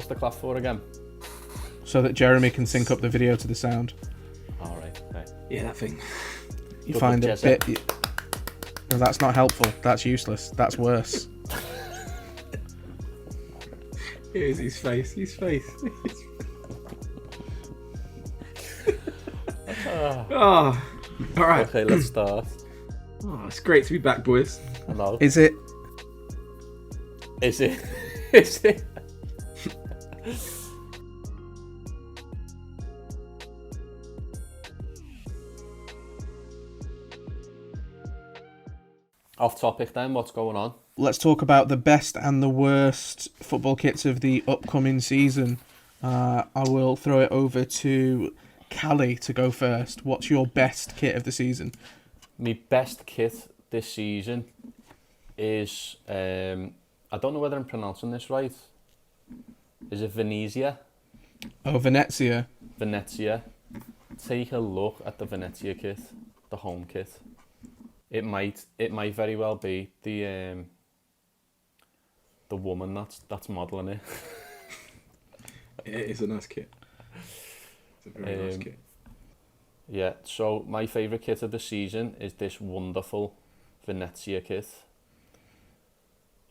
What's the clap for again? So that Jeremy can sync up the video to the sound. All right. Okay. Yeah, that thing. You Good find luck, a bit... No, that's not helpful. That's useless. That's worse. Here's his face. Oh, all right. Okay, let's start. Oh, it's great to be back, boys. Hello. Is it? Is it? Is it? Off topic then, what's going on? Let's talk about the best and the worst football kits of the upcoming season. I will throw it over to Callie to go first. What's your best kit of the season? My best kit this season is, I don't know whether I'm pronouncing this right. Is it Venezia? Oh, Venezia. Venezia. Take a look at the Venezia kit, the home kit. It might very well be the woman that's modelling it. It is a nice kit. It's a very nice kit. Yeah, so my favourite kit of the season is this wonderful Venezia kit.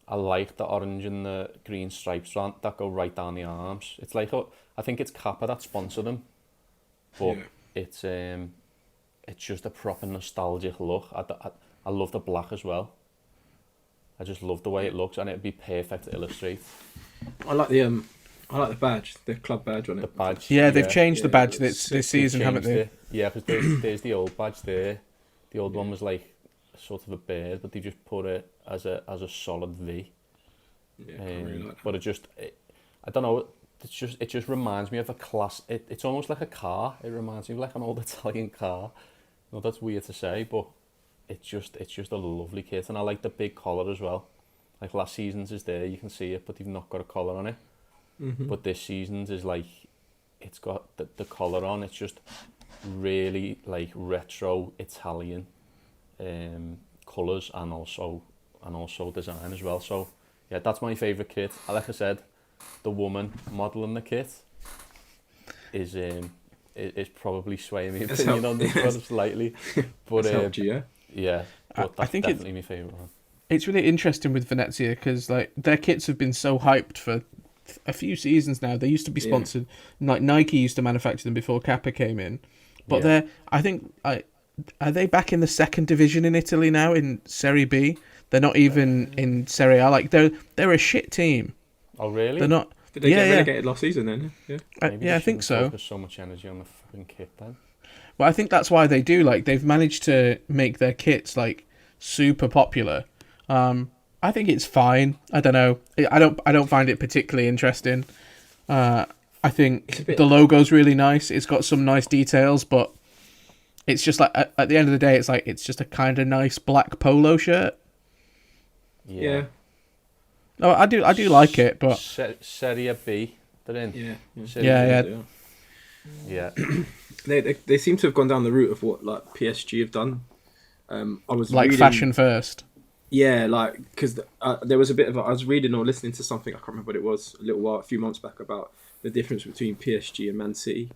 I like the orange and the green stripes that go right down the arms. It's like, I think it's Kappa that sponsor them, but yeah. It's just a proper nostalgic look. I love the black as well. I just love the way it looks, and it'd be perfect to illustrate. I like the badge, the club badge on it. The badge. Yeah, they've changed the badge this season, haven't they? It. Yeah, because there's the old badge there. The old one was like sort of a bird, but they just put it as a solid V. Yeah, I really like that. But I don't know. It just reminds me of a class. It's almost like a car. It reminds me of like an old Italian car. No, that's weird to say, but it's just a lovely kit, and I like the big collar as well. Like last season's is there, you can see it, but they've not got a collar on it. Mm-hmm. But this season's is like, it's got the collar on. It's just really like retro Italian colours and also design as well. So yeah, that's my favourite kit. Like I said, the woman modelling the kit is probably swaying my opinion on this one slightly, but helped you, yeah. But that's I think definitely my favourite one. It's really interesting with Venezia because like their kits have been so hyped for a few seasons now. They used to be sponsored. Like Nike used to manufacture them before Kappa came in, but are they back in the second division in Italy now in Serie B? They're not even in Serie A. Like they're a shit team. Oh really? They're not. Did they get relegated last season then? Yeah. I think so. Focus so much energy on the fucking kit then. Well, I think that's why they do. Like they've managed to make their kits like super popular. I think it's fine. I don't know. I don't find it particularly interesting. I think the logo's really nice. It's got some nice details, but it's just like at the end of the day, it's just a kind of nice black polo shirt. Yeah. No, I do like it, but Serie B, they're in. Yeah. They seem to have gone down the route of what like PSG have done. I was like reading, fashion first. Yeah, like because there was a bit of I was reading or listening to something, I can't remember what it was, a few months back, about the difference between PSG and Man City,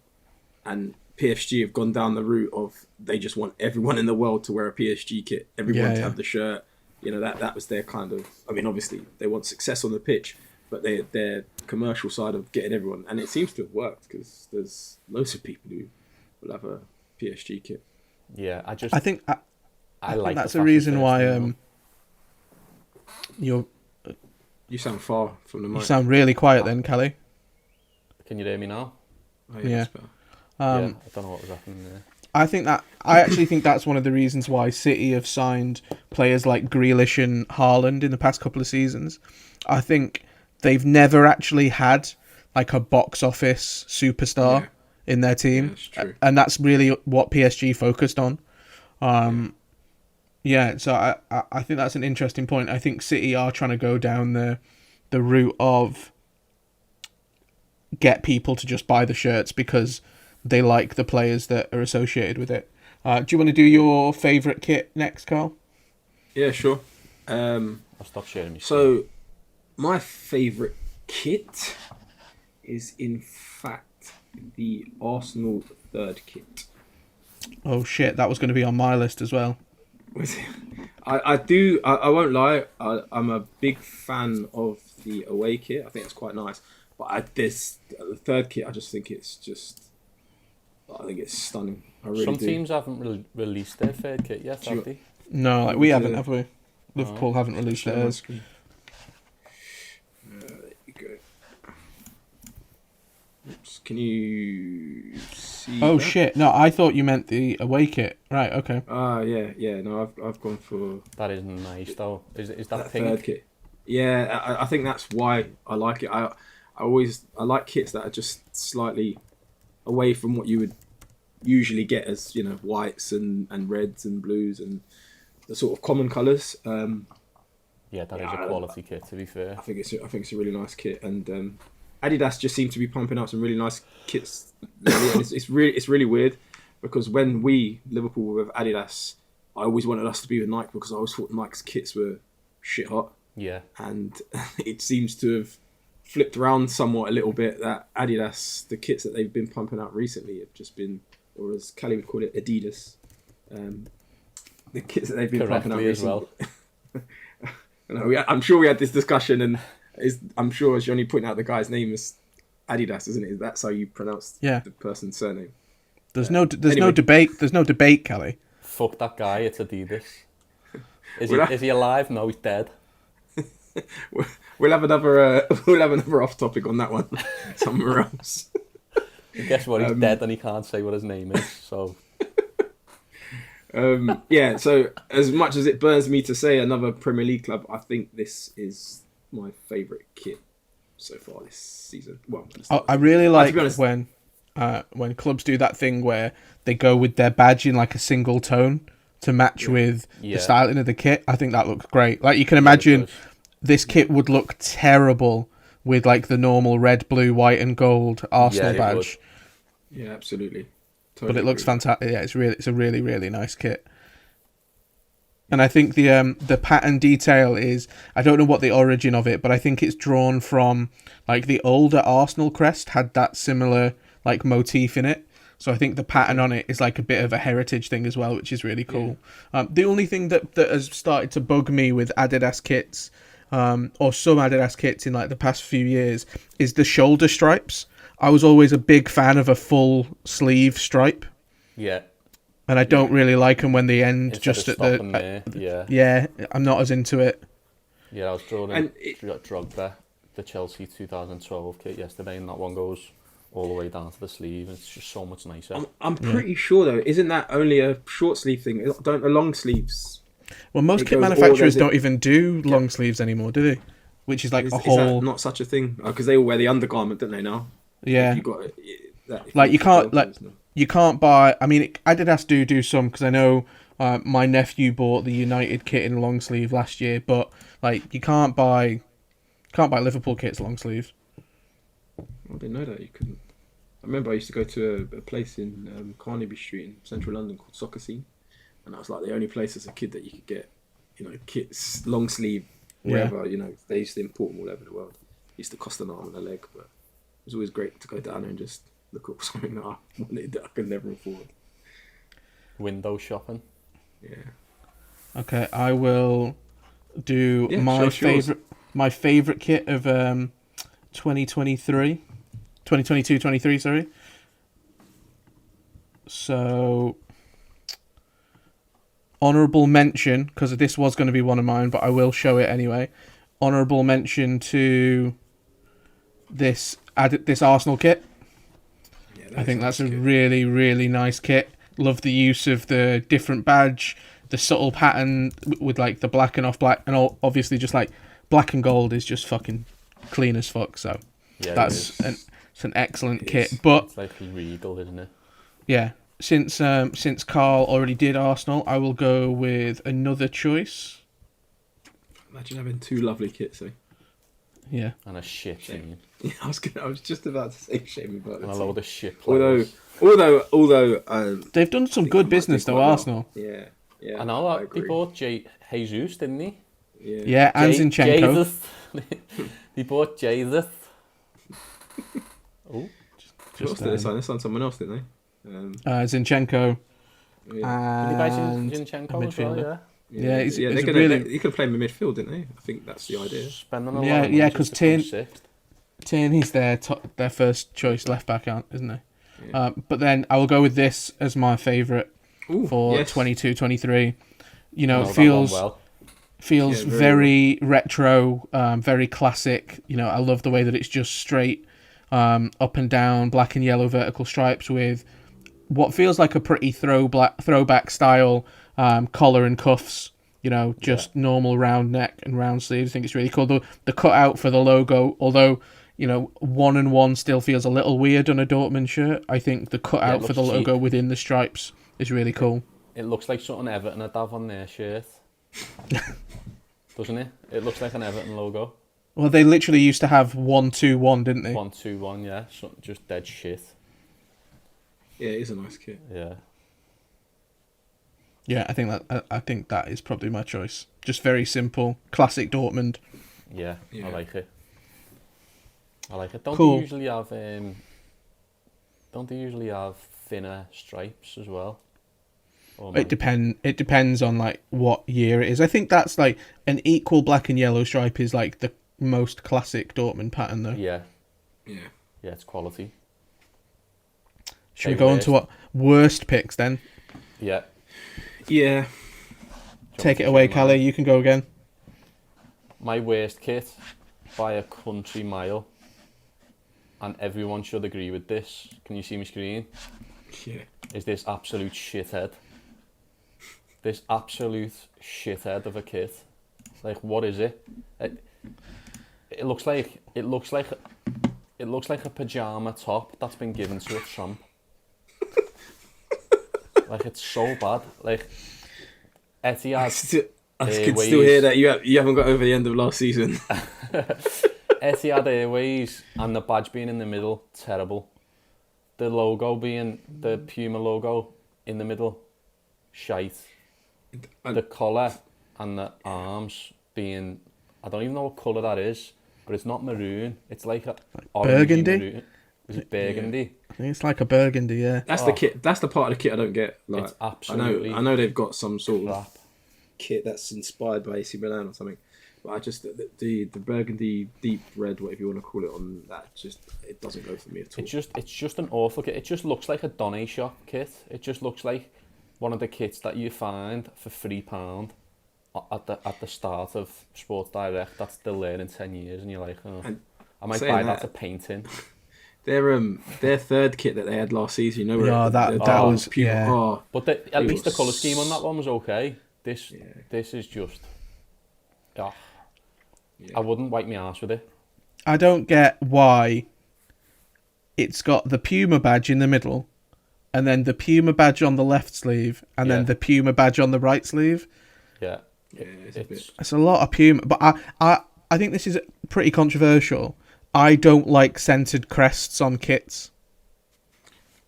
and PSG have gone down the route of they just want everyone in the world to wear a PSG kit, everyone to have the shirt. You know, that was their kind of, I mean, obviously they want success on the pitch, but their commercial side of getting everyone, and it seems to have worked because there's loads of people who will have a PSG kit. Yeah, I think like that's the reason why you sound far from the mic. You sound really quiet then, Callie. Can you hear me now? Oh, yeah. I don't know what was happening there. I actually think that's one of the reasons why City have signed players like Grealish and Haaland in the past couple of seasons. I think they've never actually had like a box office superstar in their team, that's true. And that's really what PSG focused on. So I think that's an interesting point. I think City are trying to go down the route of get people to just buy the shirts because they like the players that are associated with it. Do you want to do your favourite kit next, Carl? Yeah, sure. I'll stop sharing my So, my favourite kit is in fact the Arsenal third kit. Oh shit, that was going to be on my list as well. I won't lie, I'm a big fan of the away kit. I think it's quite nice. But the third kit, I just think it's stunning. I really Some do. teams haven't released their third kit yet, have they? No, like we haven't, have we? Liverpool haven't released theirs. There you go. Oops, can you see? Oh that? shit! No, I thought you meant the away kit. Right? Okay. Yeah. No, I've gone for That is nice though. Is that third pink? kit. Yeah, I think that's why I like it. I like kits that are just slightly away from what you would usually get as, you know, whites and reds and blues and the sort of common colours. Yeah, that is a quality kit, to be fair. I think it's a really nice kit, and Adidas just seem to be pumping out some really nice kits. And it's really weird because when Liverpool were with Adidas, I always wanted us to be with Nike because I always thought Nike's kits were shit hot. Yeah. And it seems to have flipped around somewhat a little bit, that Adidas, the kits that they've been pumping out recently have just been, or as Callie would call it, Adidas. The kits that they've been pumping out recently. As well. I'm sure we had this discussion, and I'm sure as Yoni pointed out, the guy's name is Adidas, isn't it? That's how you pronounce the person's surname. There's no debate. There's no debate, Callie. Fuck that guy. It's Adidas. Is he alive? No, he's dead. We'll have another off topic on that one somewhere else. Guess what? He's dead and he can't say what his name is. So. Yeah. So as much as it burns me to say another Premier League club, I think this is my favourite kit so far this season. Well, I really like when clubs do that thing where they go with their badge in like a single tone to match with the styling of the kit. I think that looks great. Like you can imagine. This kit would look terrible with like the normal red, blue, white, and gold Arsenal badge. Yeah, absolutely. But it looks fantastic. Yeah, it's a really, really nice kit. And I think the pattern detail is, I don't know what the origin of it, but I think it's drawn from like the older Arsenal crest had that similar like motif in it. So I think the pattern on it is like a bit of a heritage thing as well, which is really cool. Yeah. The only thing that has started to bug me with Adidas kits, or some Adidas kits in like the past few years, is the shoulder stripes. I was always a big fan of a full sleeve stripe. Yeah. And I don't really like them when they end Instead just of at the... stopping there. Yeah, I'm not as into it. Yeah, I was drawing Drogba, the Chelsea 2012 kit yesterday, and that one goes all the way down to the sleeve. It's just so much nicer. I'm pretty sure though, isn't that only a short sleeve thing? Don't the long sleeves? Well, most kit manufacturers don't even do long sleeves anymore, do they? Which is like a whole... Is that not such a thing? Because they all wear the undergarment, don't they now? Yeah. You can't buy... I mean, Adidas do some, because I know my nephew bought the United kit in long sleeve last year, but like you can't buy Liverpool kits long sleeves. I didn't know that you couldn't. I remember I used to go to a place in Carnaby Street in central London called Soccer Scene, and that was like the only place as a kid that you could get, you know, kits long sleeve wherever. You know, they used to import them all over the world. It used to cost an arm and a leg, but it was always great to go down there and just look at something that I wanted that I could never afford. Window shopping. Yeah. Okay, I will do my favorite kit of 2022-23, sorry. So, honourable mention, because this was going to be one of mine, but I will show it anyway. Honourable mention to this Arsenal kit. Yeah, I think that's a really, really nice kit. Love the use of the different badge, the subtle pattern with like the black and off black, and obviously just like black and gold is just fucking clean as fuck. So that's an excellent kit. But it's like regal, isn't it? Yeah. Since Karl already did Arsenal, I will go with another choice. Imagine having two lovely kits, eh? Yeah. And a shit team. Yeah, I was just about to say shame about and a load of shit players. Although they've done some good business though, Arsenal. Yeah. I know that they bought Jesus, didn't they? Yeah, and Zinchenko. They bought Jesus. Oh, Who else did they sign? They signed someone else, didn't they? Zinchenko. Yeah. did you buy And Zinchenko as well? midfielder. Yeah. Yeah, he's they could really... you could play him in midfield, didn't they? I think that's the idea. Spending a lot Yeah, of money yeah, just 'cause to come Tin- sixth. Tierney's their first choice left back, isn't he? Yeah. But then I will go with this as my favourite Ooh, for yes. 22-23. You know, I it that feels one well. feels Yeah, very retro, very classic. You know, I love the way that it's just straight up and down, black and yellow vertical stripes with what feels like a pretty throwback style collar and cuffs. You know, just normal round neck and round sleeves. I think it's really cool. The cutout for the logo, although, you know, 1-1 still feels a little weird on a Dortmund shirt. I think the cutout for the logo within the stripes is really cool. It looks like something Everton would have on their shirt. Doesn't it? It looks like an Everton logo. Well, they literally used to have 1-2-1, didn't they? 1-2-1, yeah. Just dead shit. Yeah, it is a nice kit. Yeah. Yeah, I think that is probably my choice. Just very simple, classic Dortmund. Yeah, Yeah. I like it. I like it. Don't Cool. they usually have thinner stripes as well? Or It depends on like what year it is. I think that's like an equal black and yellow stripe is like the most classic Dortmund pattern though. Yeah, Yeah. yeah, it's quality. Should we go on to what worst picks then? Yeah. Yeah. Take it away, Callie. You can go again. My worst kit by a country mile, and everyone should agree with this. Can you see my screen? Yeah. Is this absolute shithead? This absolute shithead of a kit. Like, what is it? It looks like a pajama top that's been given to a tramp. Like, it's so bad. Like, Etihad. I can still hear that you haven't got over the end of last season. Etihad Airways and the badge being in the middle, terrible. The logo being the Puma logo in the middle, shite. The collar and the arms being, I don't even know what colour that is, but it's not maroon. It's like a burgundy? Maroon. Is it burgundy? I think it's like a burgundy, yeah. That's the kit. That's the part of the kit I don't get. Like, It's absolutely I know they've got some sort of crap. kit that's inspired by AC Milan or something, but I just the burgundy deep red, whatever you want to call it, on that just it doesn't go for me at all. It's just an awful kit. It just looks like a Donny shop kit. It just looks like one of the kits that you find for £3 at the start of Sports Direct. That's still there in 10 years, and you're like, oh, And I might saying buy that, that to paint in. Their third kit that they had last season, you know, Yeah, that was Puma, yeah. oh, But at least the was- colour scheme on that one was okay. This Yeah. is just, oh, Yeah. I wouldn't wipe my arse with it. I don't get why it's got the Puma badge in the middle and then the Puma badge on the left sleeve and then Yeah. the Puma badge on the right sleeve. Yeah, yeah, it's a bit. It's a lot of Puma, but I think this is pretty controversial. I don't like centered crests on kits.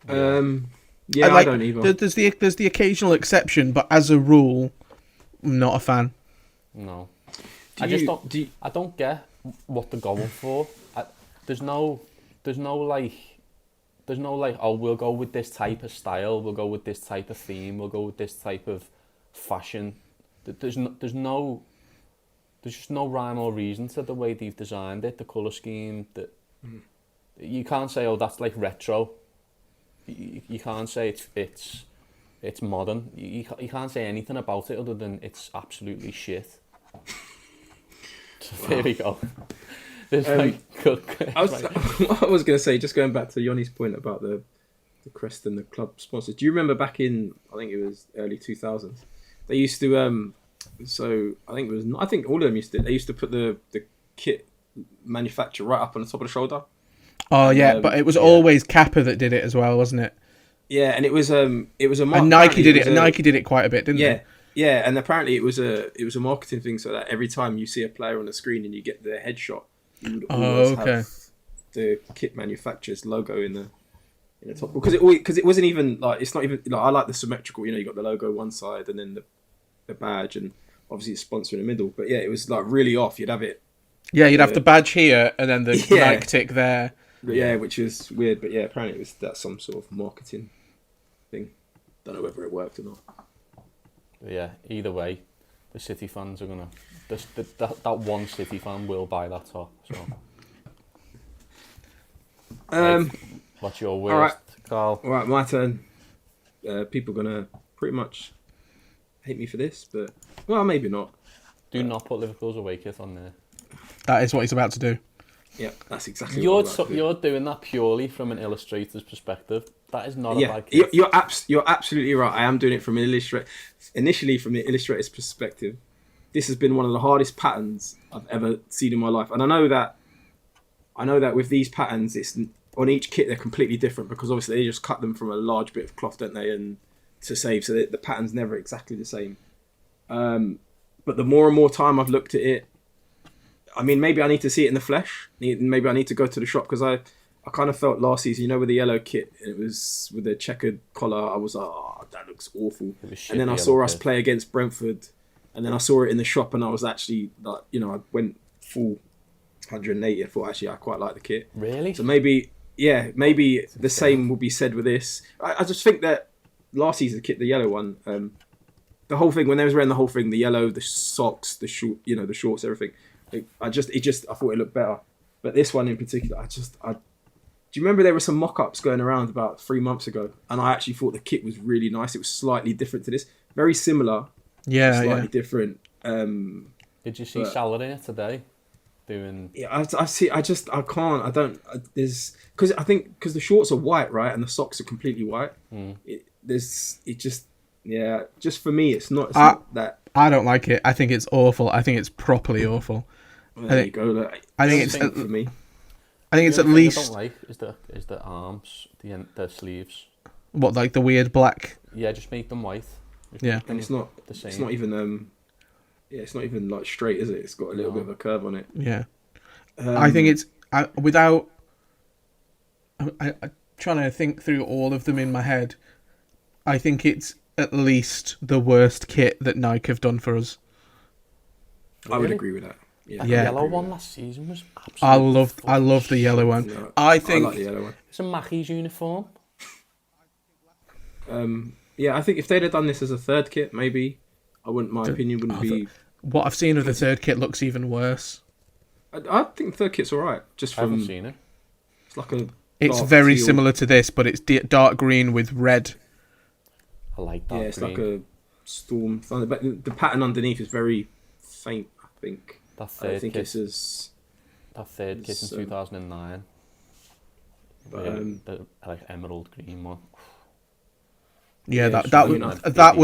Yeah, I I don't either. There's the occasional exception, but as a rule, I'm not a fan. no. Do I just you- don't. do you- I don't get what they're going for. There's no like, oh, we'll go with this type of style, we'll go with this type of theme, we'll go with this type of fashion. There's just no rhyme or reason to the way they've designed it, the colour scheme. You can't say, oh, that's like retro. You can't say it's modern. You can't say anything about it other than it's absolutely shit. So there we go. There's What I was going to say, just going back to Yoni's point about the crest and the club sponsors. Do you remember back in, I think it was early 2000s, they used to I think all of them used to. They used to put the kit manufacturer right up on the top of the shoulder. Oh yeah, but it was always Kappa that did it as well, wasn't it? Yeah, and it was a And Nike did it. Nike did it quite a bit, didn't Yeah, they? yeah, and apparently it was a marketing thing, so that every time you see a player on the screen and you get their headshot, you would always have the kit manufacturer's logo in the top, because it wasn't even like, it's not even like, I like the symmetrical. You know, you got the logo one side and then the badge, and obviously it's sponsor in the middle. But yeah, it was like really off. You'd have it. Yeah, you'd have the badge here and then the Nike tick there. Yeah, which is weird, but yeah, apparently that's some sort of marketing thing. Don't know whether it worked or not. Yeah, either way, the City fans are gonna. That one City fan will buy that top. So. What's your worst, Carl? All right, my turn. People are gonna pretty much hate me for this, but well, maybe not. Do not put Liverpool's away kit on there. That is what he's about to do. Yeah, that's exactly. You're doing that purely from an illustrator's perspective. That is not a bad kit. You're absolutely right. I am doing it from initially from the illustrator's perspective. This has been one of the hardest patterns I've ever seen in my life, and I know that with these patterns, it's on each kit they're completely different because obviously they just cut them from a large bit of cloth, don't they, and to save, so the pattern's never exactly the same. But the more and more time I've looked at it, I mean, maybe I need to see it in the flesh. Maybe I need to go to the shop because I kind of felt last season, with the yellow kit, it was with the checkered collar. I was like, oh, that looks awful. And then I saw us play against Brentford, and then I saw it in the shop, and I was actually like, I went full 180. I thought actually I quite like the kit. Really? So maybe the same will be said with this. I just think that last season's kit, the yellow one, the whole thing when they was wearing the whole thing, the yellow, the socks, the short, the shorts, everything. I thought it looked better, but this one in particular, do you remember there were some mock-ups going around about 3 months ago, and I actually thought the kit was really nice. It was slightly different to this, very similar, slightly different. Did you see Salah in it today? Yeah, I see. I can't. I don't. There's because the shorts are white, right, and the socks are completely white. Just for me, it's not that. I don't like it. I think it's awful. I think it's properly awful. Well, there you go. I think it's for me. I think it's at least. least. I don't like is the arms, the sleeves. What, like the weird black? Yeah, just make them white. And it's not the same. It's not even it's not even like straight, is it? It's got a little bit of a curve on it. Yeah. I think it's without. I'm trying to think through all of them in my head. I think it's at least the worst kit that Nike have done for us. I would agree with that. Yeah. The yellow one last season was absolutely. I love the yellow one. No, I think I like the yellow one. It's a Mackey's uniform. I think if they'd have done this as a third kit, maybe my opinion wouldn't be. What I've seen of the third kit looks even worse. I think the third kit's alright. I haven't seen it. It's like a. It's very similar to this, but it's dark green with red. I like that. Yeah, it's like a storm thunder, but the pattern underneath is very faint. I think. That third kit in 2009. But, the emerald green one. Yeah, that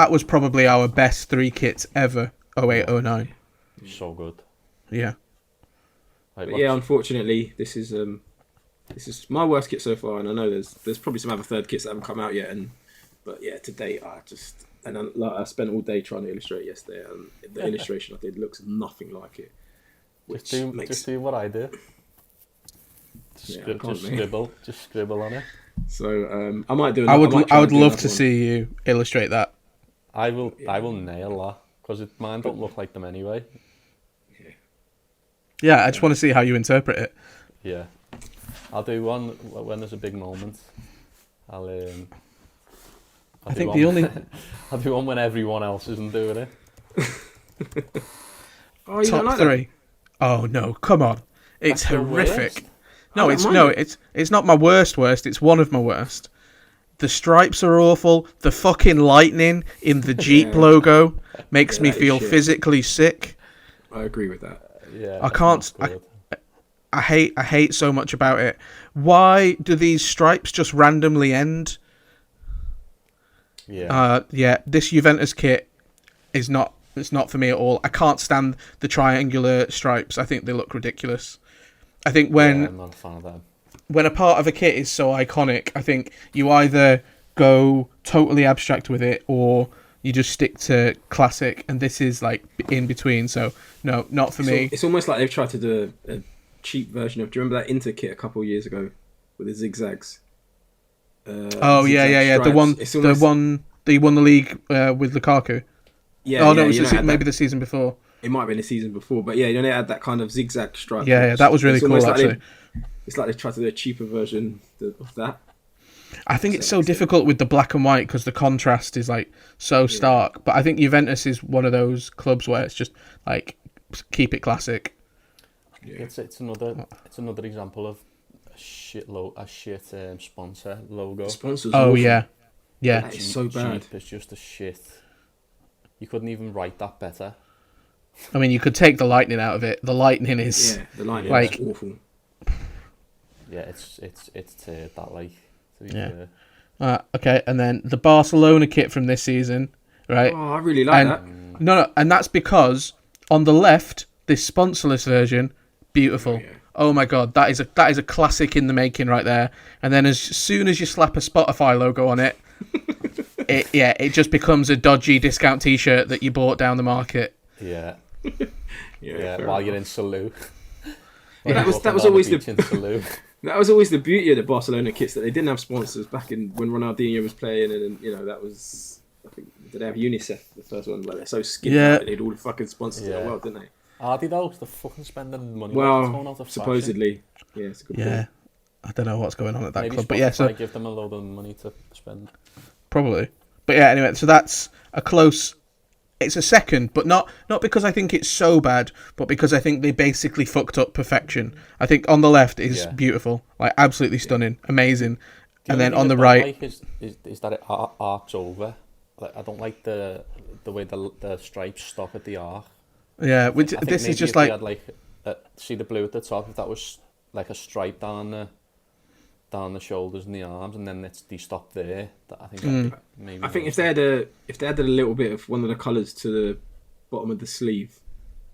was probably our best 3 kits ever. 08-09. So good. Yeah. Unfortunately, this is my worst kit so far, and I know there's probably some other third kits that haven't come out yet, but to date I spent all day trying to illustrate yesterday, and the illustration I did looks nothing like it. Just do what I do. Just scribble on it. So I might do. I would love to see you illustrate that. I will nail that because mine don't look like them anyway. Yeah, I just want to see how you interpret it. Yeah, I'll do one when there's a big moment. I'll do one when everyone else isn't doing it. Oh, you Top like 3. That? Oh no, come on! It's That's horrific. No, it's not my worst. It's one of my worst. The stripes are awful. The fucking lightning in the Jeep logo makes me feel physically sick. I agree with that. Yeah, I can't. I hate so much about it. Why do these stripes just randomly end? Yeah. This Juventus kit is not. It's not for me at all. I can't stand the triangular stripes. I think they look ridiculous. I think I'm not a fan of them. When a part of a kit is so iconic, I think you either go totally abstract with it or you just stick to classic, and this is like in between. So no, not for me. It's almost like they've tried to do a cheap version of. Do you remember that Inter kit a couple of years ago with the zigzags? Yeah. Stripes. The one that won the league with Lukaku. Yeah. It was maybe the season before. It might have been the season before, but yeah, they had that kind of zigzag stripe. Yeah, that was really It's cool, almost actually. It's like they tried to do a cheaper version of that. I think it's so difficult with the black and white because the contrast is like so stark. But I think Juventus is one of those clubs where it's just like keep it classic. Yeah. It's another example of a shit sponsor logo. Sponsors. Oh awful. yeah. That is so bad. Cheap, it's just a shit. You couldn't even write that better. I mean, you could take the lightning out of it. The lightning is The lightning like is awful. Yeah, it's that like. To be Yeah. fair. Okay, and then the Barcelona kit from this season, right? Oh, I really like And that. no, and that's because on the left, this sponsorless version, beautiful. Oh my god, that is a classic in the making right there. And then as soon as you slap a Spotify logo on it, it just becomes a dodgy discount T-shirt that you bought down the market. Yeah. Yeah. While you're in Salou. That was Walking always down beach in Salou. That was always the beauty of the Barcelona kits, that they didn't have sponsors back in when Ronaldinho was playing, and that was, I think, did they have UNICEF, the first one? Like, they're so skinny, Yeah. they had all the fucking sponsors in the world, didn't they? Are they though? They're fucking spending money. Going out Well, of supposedly, yeah, it's a good Yeah, point. I don't know what's going on at that Maybe club, but yeah, so give them a load of money to spend. probably. But yeah, anyway, so that's a close. It's a second, but not because I think it's so bad, but because I think they basically fucked up perfection. I think on the left is beautiful, like absolutely stunning, amazing, and then on the right, is that it arcs over. Like, I don't like the way the stripes stop at the arc. yeah. Which I think this is maybe just if they like had, see the blue at the top. If that was like a stripe down the shoulders and the arms, and then they stop there. I think maybe. I think if they had a little bit of one of the colours to the bottom of the sleeve,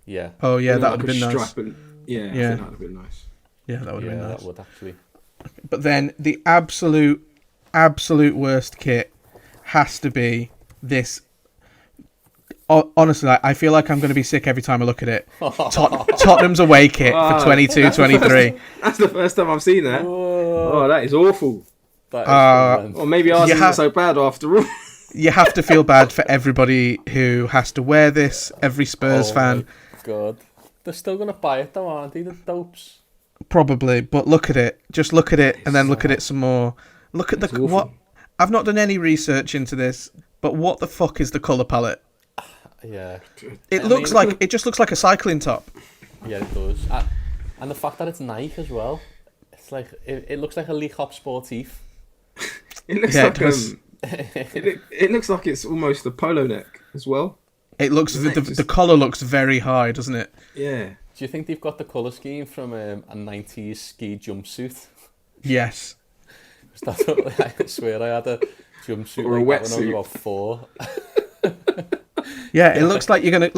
yeah. oh yeah, that like would have been a nice. stripe I think that would have been nice. Yeah, that would have been nice. That would actually. But then the absolute worst kit has to be this. Honestly, I feel like I'm going to be sick every time I look at it. Tottenham's away kit for 22-23. That's the first time I've seen that. Oh, that is awful. That is Or maybe ours isn't so bad after all. You have to feel bad for everybody who has to wear this. Every Spurs fan. My God, they're still gonna buy it though, aren't they? The dopes. Probably, but look at it. Just look at it, and then look at it some more. Look at the awful. what. I've not done any research into this, but what the fuck is the color palette? Yeah. It just looks like a cycling top. Yeah, it does. And the fact that it's Nike as well. It's like it looks like a Lee Hop Sportif. It looks Yeah, like it does. it looks like it's almost a polo neck as well. It looks the collar looks very high, doesn't it? Yeah. Do you think they've got the colour scheme from a 90s ski jumpsuit? Yes. That's what, I swear I had a jumpsuit Or a like that when I was wetsuit. about 4. Yeah, it looks like you're gonna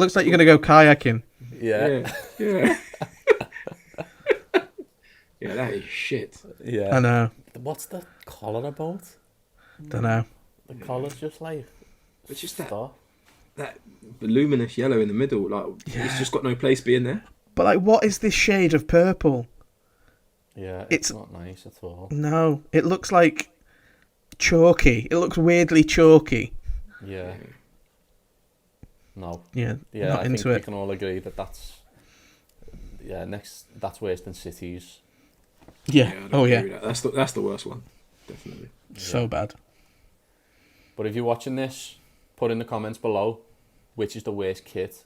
go kayaking. Yeah. Yeah. Yeah, that is shit. Yeah. I know. What's the collar about? Don't know. The collar's just like. It's just stuff. that voluminous yellow in the middle, like it's just got no place being there. But like, what is this shade of purple? Yeah, it's not nice at all. No, it looks like chalky. It looks weirdly chalky. Yeah. No. Yeah, Yeah, not I into think we it. can all agree that that's worse than City's. Yeah. I don't Oh agree yeah. with that. That's the worst one, definitely. So bad. But if you're watching this, put in the comments below which is the worst kit.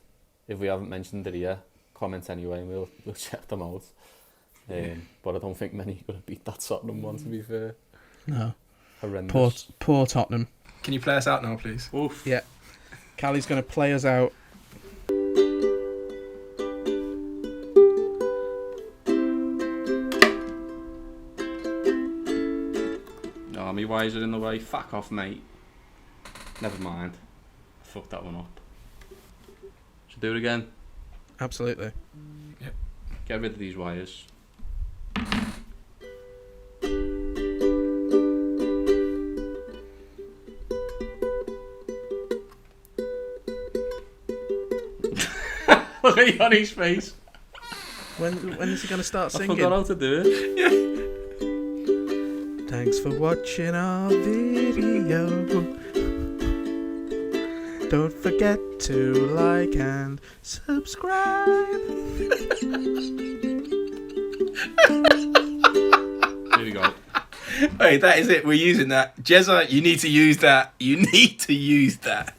If we haven't mentioned it here, comment anyway, and we'll check them out. But I don't think many are going to beat that Tottenham one, to be fair. No. Horrendous. Poor Tottenham. Can you play us out now, please? Oof. Yeah. Callie's going to play us out. Oh, me wires are in the way. Fuck off, mate. Never mind. I fucked that one up. Should do it again. Absolutely. Yep. Get rid of these wires. Look at Yoni's face. When is he going to start I singing? forgot how to do it. Thanks for watching our video. Don't forget to like and subscribe. Here we go. Hey, that is it. We're using that. Jezza, you need to use that. You need to use that.